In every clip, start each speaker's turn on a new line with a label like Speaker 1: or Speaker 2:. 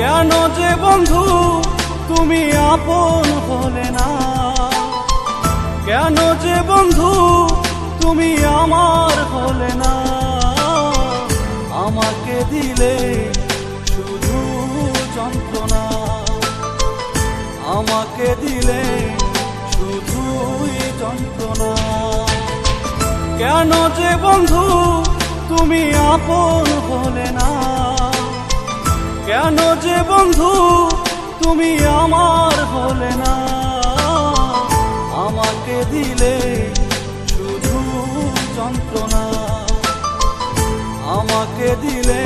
Speaker 1: কেন যে বন্ধু তুমি আপন হলে না, কেন যে বন্ধু তুমি আমার হলে না। আমাকে দিলে শুধু যন্ত্রণা, আমাকে দিলে শুধুই যন্ত্রণা। কেন যে বন্ধু তুমি আপন হলে না, কেন যে বন্ধু তুমি আমার হলে না। আমাকে দিলে শুধু যন্ত্রণা, আমাকে দিলে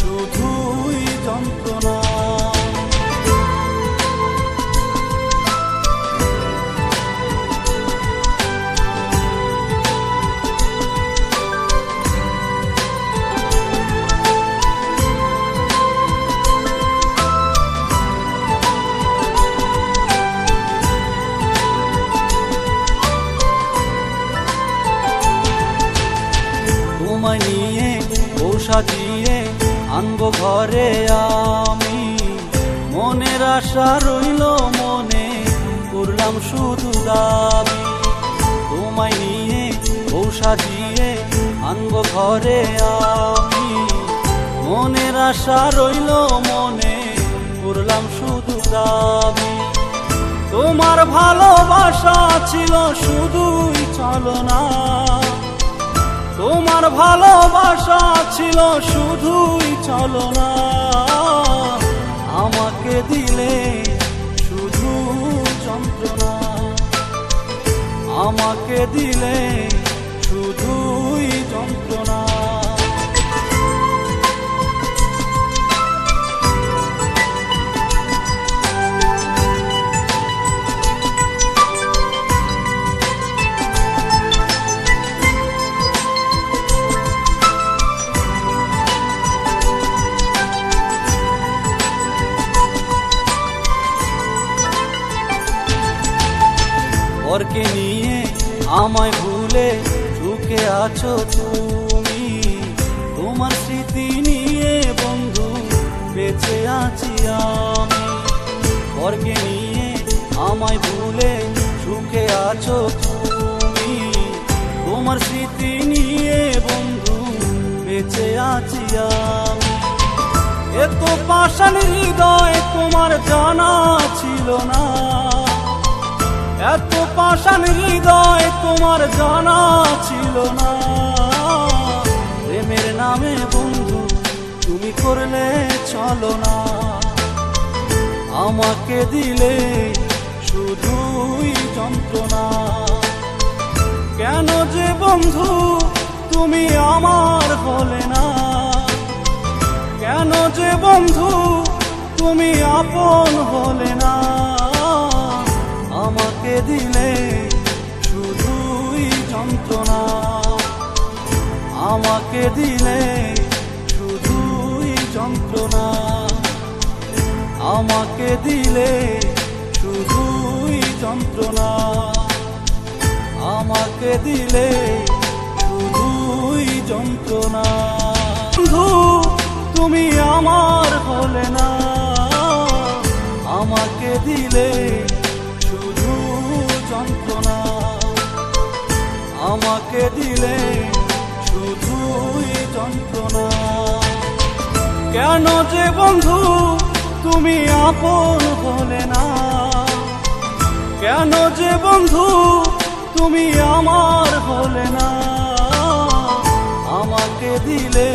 Speaker 1: শুধুই যন্ত্রণা। তোমায় নিয়ে বউ সাজিয়ে আনবো ঘরে আমি, মনের আশা রইল মনে করলাম শুধু দাবি। তোমায় নিয়ে বউ সাজিয়ে আনবো ঘরে আমি, মনের আশা রইল মনে করলাম শুধু দাবি। তোমার ভালোবাসা ছিল শুধুই ছলনা, তোমার ভালোবাসা ছিল শুধুই ছলনা। আমাকে দিলে শুধু যন্ত্রণা, আমাকে দিলে শুধুই যন্ত্রণা। পরকে নিয়ে আমায় ভুলে সুখে আছো তুমি, তোমার স্মৃতি নিয়ে বন্ধু বেঁচে আছি আমি। পরকে নিয়ে আমায় ভুলে সুখে আছো তুমি, তোমার স্মৃতি নিয়ে বন্ধু বেঁচে আছি আমি। এত পাষাণ হৃদয় তোমার জানা ছিল না, এত পাষাণ হৃদয় তোমার জানা ছিল না। প্রেমের নামে বন্ধু তুমি করলে ছলনা, আমাকে দিলে শুধুই যন্ত্রণা। কেন যে বন্ধু তুমি আমার হলে না, কেন যে বন্ধু তুমি আপন হলে না। আমাকে দিলে শুধুই যন্ত্রণা, আমাকে দিলে শুধুই যন্ত্রণা, আমাকে দিলে শুধুই যন্ত্রণা, আমাকে দিলে শুধুই যন্ত্রণা। বন্ধু তুমি আমার হলে না, আমাকে দিলে শুধু যন্ত্রণা, আমাকে দিলে শুধুই যন্ত্রণা। কেন যে বন্ধু তুমি আপন হলে না, কেন যে বন্ধু তুমি আমার হলে না। আমাকে দিলে